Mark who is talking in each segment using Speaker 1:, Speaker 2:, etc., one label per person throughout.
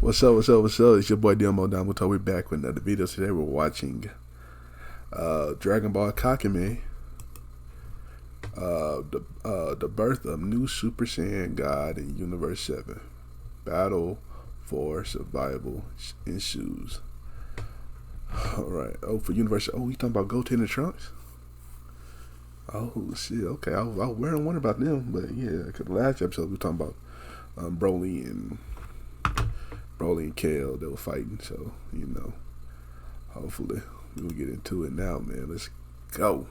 Speaker 1: What's up? What's up? What's up? It's your boy Domuto. We're back with another video. Today we're watching Dragon Ball Kakumei, the birth of new Super Saiyan God in Universe 7. Battle for survival ensues. Alright. Oh, for Universe. Oh, you talking about Goten and Trunks? Oh, shit. Okay. I was wondering about them. But yeah, because last episode we were talking about Broly and Kale, they were fighting, so hopefully we'll get into it now, man. Let's go.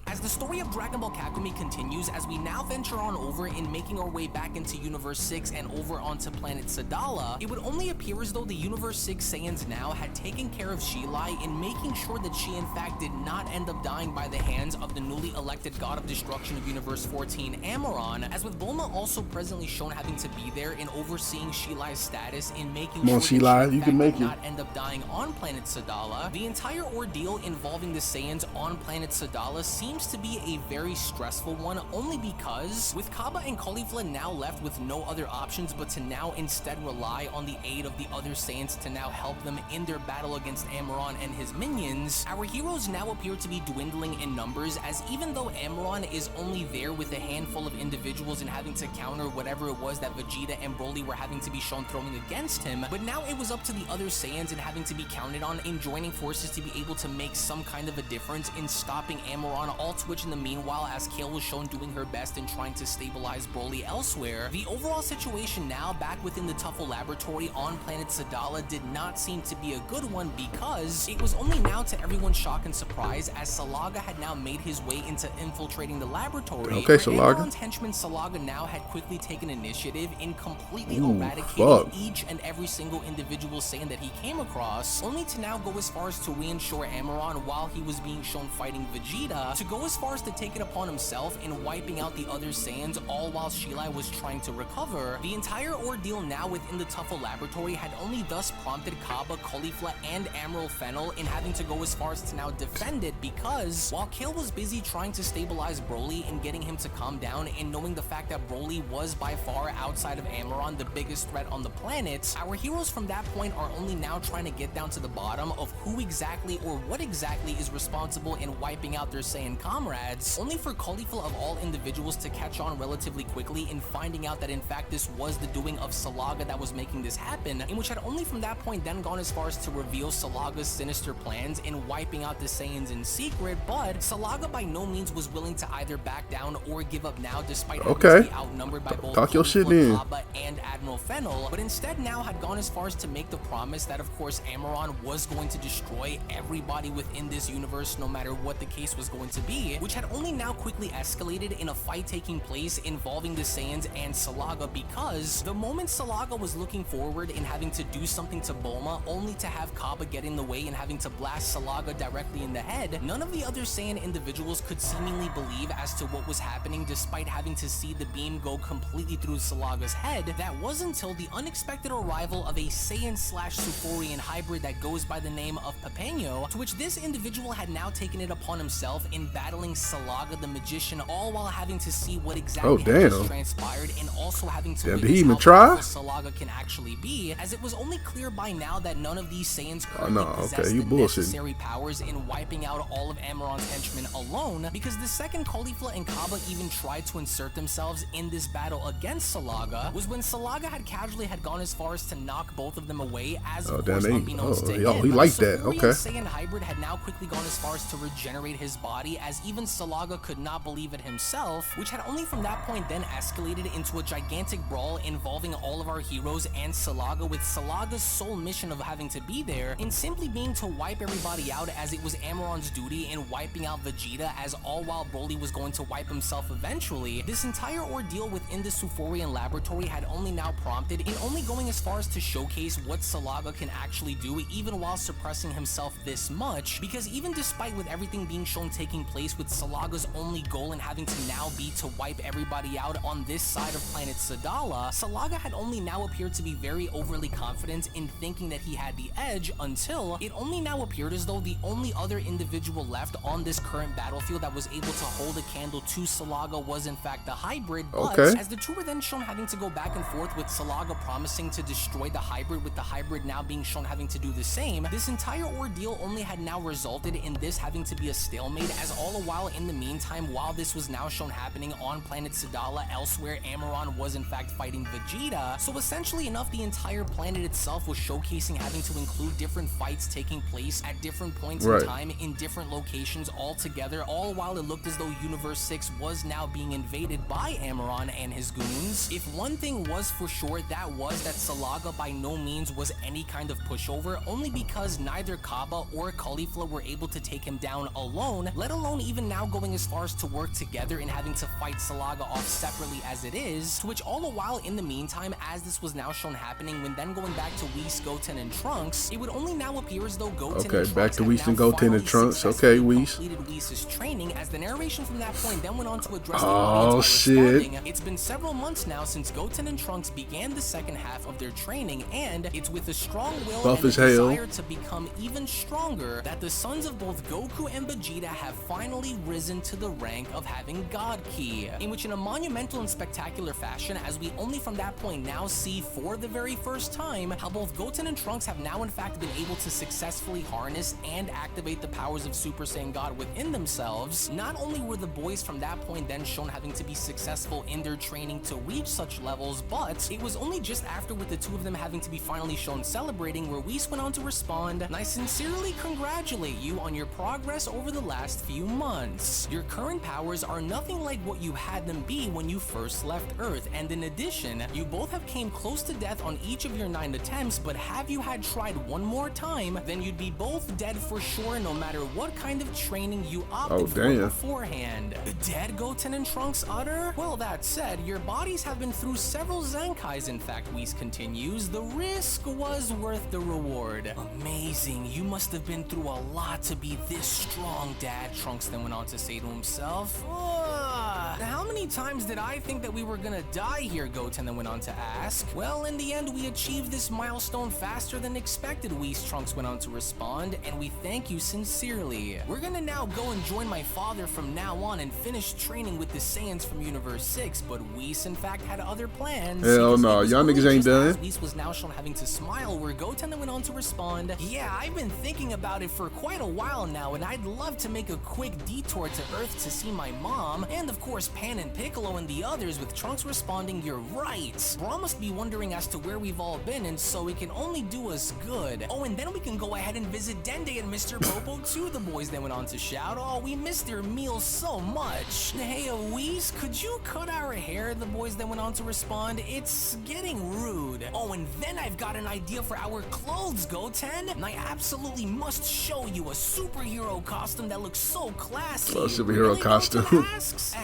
Speaker 2: As the story of Dragon Ball Kakumei continues, as we now venture on over in making our way back into Universe 6 and over onto planet Sadala, it would only appear as though the Universe 6 Saiyans now had taken care of Shilai in making sure that she in fact did not end up dying by the hands of the newly elected God of Destruction of Universe 14, Amaron, as with Bulma also presently shown having to be there in overseeing Shilai's status in making sure
Speaker 1: Shilai,
Speaker 2: that she
Speaker 1: you can make
Speaker 2: did not end up dying on planet Sadala. The entire ordeal involving the Saiyans on planet Sadala seems to be a very stressful one, only because with Kaba and Caulifla now left with no other options but to now instead rely on the aid of the other Saiyans to now help them in their battle against Amaron and his minions, our heroes now appear to be dwindling in numbers, as even though Amaron is only there with a handful of individuals and having to counter whatever it was that Vegeta and Broly were having to be shown throwing against him, but now it was up to the other Saiyans and having to be counted on in joining forces to be able to make some kind of a difference in stopping Amaron, all to which in the meanwhile, as Kale was shown doing her best in trying to stabilize Broly elsewhere, the overall situation now back within the Tuffle laboratory on planet Sadala did not seem to be a good one, because it was only now to everyone's shock and surprise as Salaga had now made his way into infiltrating the laboratory.
Speaker 1: Okay, Salaga.
Speaker 2: Amaron's henchman Salaga now had quickly taken initiative in completely eradicating each and every single individual Saiyan that he came across, only to now go as far as to reinsure Amaron while he was being shown fighting Vegeta, to go as far as to take it upon himself in wiping out the other Saiyans, all while Shilai was trying to recover. The entire ordeal now within the Tuffle laboratory had only thus prompted Kaba, Caulifla, and Admiral Fennel in having to go as far as to now defend it, because while Kale was busy trying to stabilize Broly and getting him to calm down, and knowing the fact that Broly was by far outside of Amaron the biggest threat on the planet, our heroes from that point are only now trying to get down to the bottom of who exactly or what exactly is responsible in wiping out their Saiyan comrades, only for Caulifla of all individuals to catch on relatively quickly in finding out that in fact this was the doing of Salaga that was making this happen, in which had only from that point then gone as far as to reveal Salaga's sinister plans in wiping out the Saiyans in secret, but Salaga by no means was willing to either back down or give up now, despite having to be outnumbered by both Caulifla, Kaba, and Admiral Fennel, but instead now had gone as far as to make the promise that of course Amaron was going to destroy everybody within this universe no matter what the case was going to be, which had only now quickly escalated in a fight taking place involving the Saiyans and Salaga, because the moment Salaga was looking forward in having to do something to Bulma, only to have Kaba get in the way and having to blast Salaga directly in the head, none of the other Saiyan individuals could seemingly believe as to what was happening, despite having to see the beam go completely through Salaga's head. That was until the unexpected arrival of a Saiyan/Suforian hybrid that goes by the name of Papeño, to which this individual had now taken it upon himself in battling Salaga the magician, all while having to see what exactly had just transpired, and also having to witness how powerful Salaga can actually be, as it was only clear by now that none of these Saiyans currently possessed the necessary powers in wiping out all of Amaron's henchmen alone, because the second Caulifla and Kaba even tried to insert themselves in this battle against Salaga was when Salaga had casually gone as far as to knock both of them away, as of course unbeknownst to him.
Speaker 1: He liked that. Okay.
Speaker 2: Saiyan hybrid had now quickly gone as far as to regenerate his body, as even Salaga could not believe it himself, which had only from that point then escalated into a gigantic brawl involving all of our heroes and Salaga, with Salaga's sole mission of having to be there in simply being to wipe everybody out, as it was Amaron's duty in wiping out Vegeta, as all while Broly was going to wipe himself eventually. This entire ordeal within the Suforian laboratory had only now prompted in only going as far as to showcase what Salaga can actually do, even while suppressing himself this much, because even despite with everything being shown taking place with Salaga's only goal in having to now be to wipe everybody out on this side of planet Sadala, Salaga had only now appeared to be very overly confident in thinking that he had the edge until it only now appeared as though the only other individual left on this current battlefield that was able to hold a candle to Salaga was in fact the hybrid, but as the two were then shown having to go back and forth with Salaga promising to destroy the hybrid, with the hybrid now being shown having to do the same, this entire ordeal only had now resulted in this having to be a stalemate, as all the while in the meantime, while this was now shown happening on planet Sadala, elsewhere Amaron was in fact fighting Vegeta. So essentially enough, the entire planet itself was showcasing having to include different fights taking place at different points in time in different locations all together, all while it looked as though Universe 6 was now being invaded by Amaron and his goons. If one thing was for sure, that was that Salaga by no means was any kind of pushover, only because neither Kaba or Caulifla were able to take him down alone, let alone even now going as far as to work together and having to fight Salaga off separately as it is, to which all the while in the meantime, as this was now shown happening, when then going back to Whis, Goten, and Trunks, it would only now appear as though Goten and
Speaker 1: back to Whis and Goten and Trunks. Whis
Speaker 2: completed Whis' training, as the narration from that point then went on to address the audience by responding, it's been several months now since Goten and Trunks began the second half of their training, and it's with a strong will and a desire to become even stronger that the sons of both Goku and Vegeta have finally risen to the rank of having God Ki, in which in a monumental and spectacular fashion, as we only from that point now see for the very first time how both Goten and Trunks have now in fact been able to successfully harness and activate the powers of Super Saiyan God within themselves. Not only were the boys from that point then shown having to be successful in their training to reach such levels, but it was only just after, with the two of them having to be finally shown celebrating, where Whis went on to respond, "And I sincerely congratulate you on your progress over the last few months. Your current powers are nothing like what you had them be when you first left Earth, and in addition, you both have came close to death on each of your 9 attempts, but have you had tried one more time, then you'd be both dead for sure, no matter what kind of training you opted for beforehand." Dead, Goten and Trunks utter? Well, that said, your bodies have been through several Zenkais, in fact, Whis continues. The risk was worth the reward. Amazing, you must have been through a lot to be this strong, Dad, Trunks then went on to say to himself. How many times did I think that we were gonna die here, Goten then went on to ask. Well, in the end, we achieved this milestone faster than expected, Whis, Trunks went on to respond, and we thank you sincerely. We're gonna now go and join my father from now on and finish training with the Saiyans from Universe 6, but Whis in fact had other plans.
Speaker 1: Hell no, y'all niggas ain't done.
Speaker 2: Whis was now shown having to smile, where Goten then went on to respond, "Yeah, I've been thinking about it for quite a while now, and I'd love to make a quick detour to Earth to see my mom, and of course Pan and Piccolo and the others," with Trunks responding, "You're right. Bra must be wondering as to where we've all been, and so it can only do us good. Oh, and then we can go ahead and visit Dende and Mr. Popo too," the boys then went on to shout. "Oh, we missed their meals so much. Hey, Whis, could you cut our hair?" the boys then went on to respond. "It's getting rude. Oh, and then I've got an idea for our clothes, Goten, and I absolutely must show you a superhero costume that looks so classy."
Speaker 1: Superhero costume.
Speaker 2: Asks,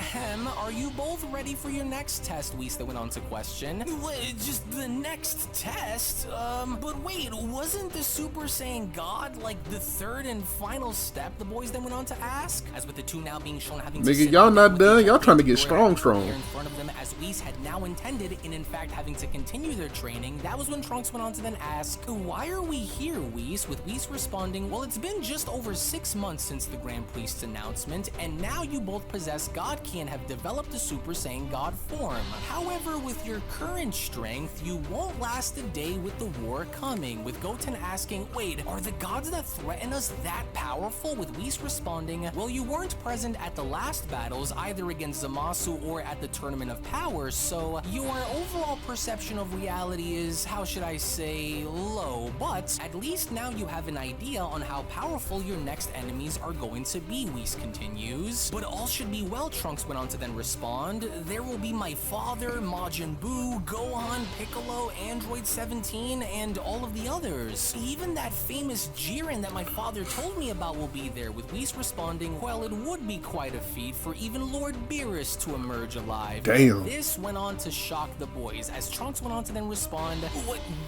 Speaker 2: "Are you both ready for your next test?" Whis then went on to question. "Just the next test? But wait, wasn't the Super Saiyan God like the third and final step?" the boys then went on to ask, as with the two now being shown having to
Speaker 1: Nigga, y'all not done. Y'all trying to get strong.
Speaker 2: In front of them, as Whis had now intended, and in fact having to continue their training. That was when Trunks went on to then ask, "Why are we here, Whis?" with Whis responding, "Well, it's been just over 6 months since the Grand Priest's announcement, and now you both possess God Ki and have developed the Super Saiyan God form. However, with your current strength, you won't last a day with the war coming," with Goten asking, "Wait, are the gods that threaten us that powerful?" with Whis responding, "Well, you weren't present at the last battles, either against Zamasu or at the Tournament of Power, so your overall perception of reality is, how should I say, low, but at least now you have an idea on how powerful your next enemies are going to be," Whis continues. "But all should be well," Trunks went on to then respond. "There will be my father, Majin Buu, Gohan, Piccolo, Android 17, and all of the others. Even that famous Jiren that my father told me about will be there," with Whis responding, "Well, it would be quite a feat for even Lord Beerus to emerge alive."
Speaker 1: Damn.
Speaker 2: This went on to shock the boys, as Trunks went on to then respond,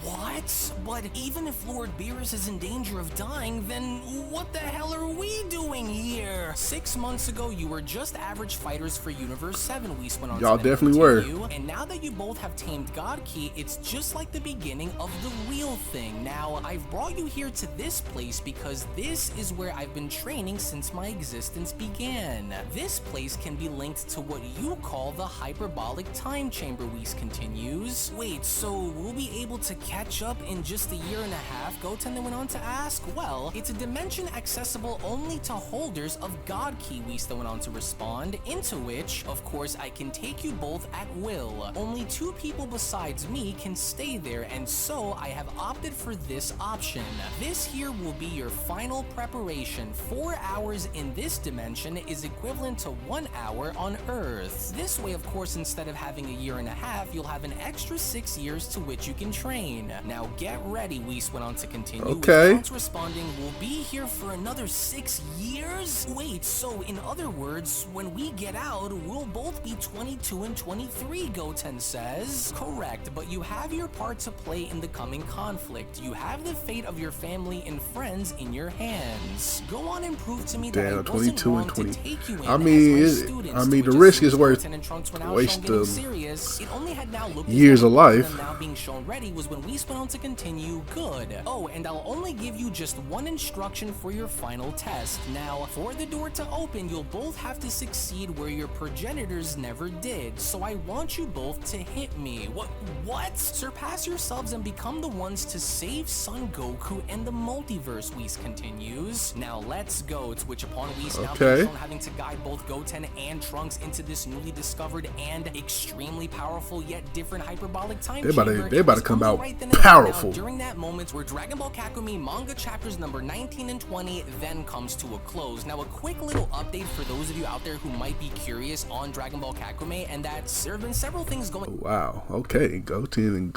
Speaker 2: What? But even if Lord Beerus is in danger of dying, then what the hell are we doing here? 6 months ago, you were just average fighters for Universe 7, Whis went on
Speaker 1: Y'all
Speaker 2: to then
Speaker 1: definitely
Speaker 2: continue.
Speaker 1: were.
Speaker 2: And now that you both have tamed God Ki, it's just like the beginning of the real thing. Now, I've brought you here to this place because this is where I've been training since my existence began. This place can be linked to what you call the hyperbolic time chamber, Whis continues. Wait, so we'll be able to catch up in just a year and a half? Goten then went on to ask. Well, it's a dimension accessible only to holders of God Ki, Whis then went on to respond, into which, of course, I can take you both at will. Only 2 people besides me can stay there, and so I have opted for this option. This here will be your final preparation. 4 hours in this dimension is equivalent to 1 hour on Earth. This way, of course, instead of having a year and a half, you'll have an extra 6 years to which you can train. Now get ready, Whis went on to continue.
Speaker 1: Okay.
Speaker 2: With Trunks responding, we'll be here for another 6 years? Wait, so in other words, when we get out, we'll both be 22 and 23, Goten says. Correct, but you have your part to play in the coming conflict. You have the fate of your family and friends in your hands. Go on and prove to me that I wasn't
Speaker 1: 22
Speaker 2: wrong
Speaker 1: and 20.
Speaker 2: to take you in
Speaker 1: I mean,
Speaker 2: as my students.
Speaker 1: I mean,
Speaker 2: To
Speaker 1: the
Speaker 2: which
Speaker 1: risk
Speaker 2: as
Speaker 1: is
Speaker 2: soon as
Speaker 1: worth
Speaker 2: Goten and Trunks were now
Speaker 1: waste
Speaker 2: shown getting
Speaker 1: of
Speaker 2: serious, it only had now looked as
Speaker 1: years
Speaker 2: though
Speaker 1: of
Speaker 2: both
Speaker 1: life.
Speaker 2: them now being shown ready was when Whis went on to continue. Good. Oh, and I'll only give you just one instruction for your final test. Now, for the door to open, you'll both have to succeed where your progenitors never did. So I want you both to hit me. What? Surpass yourselves and become the ones to save Son Goku and the multiverse, Whis continues. Now let's go. To which upon Whis now being shown having to guide both Goten and Trunks into this newly discovered and extremely powerful yet different hyperbolic time chamber.
Speaker 1: They about to come out
Speaker 2: right
Speaker 1: powerful.
Speaker 2: Now, during that moment where Dragon Ball Kakumei manga chapters number 19 and 20 then comes to a close. Now a quick little update for those of you out there who might be curious on Dragon Ball Kakumei, and that's there have been several things going.
Speaker 1: Wow. Okay. Goten and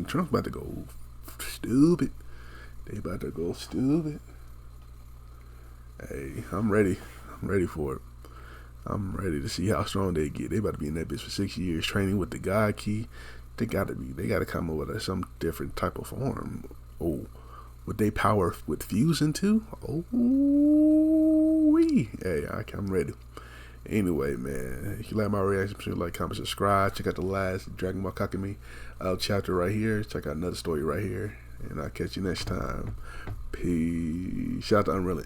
Speaker 1: Trunks about to go stupid. They about to go stupid. Hey, I'm ready. I'm ready for it. I'm ready to see how strong they get. They about to be in that bitch for 6 years training with the God Ki. They gotta come up with some different type of form. Oh, would they power with fusing too? Oh, hey, I'm ready. Anyway, man, if you like my reaction, be sure to like, comment, subscribe. Check out the last Dragon Ball Kakumei chapter right here. Check out another story right here, and I'll catch you next time. Peace. Shout out to Unreal.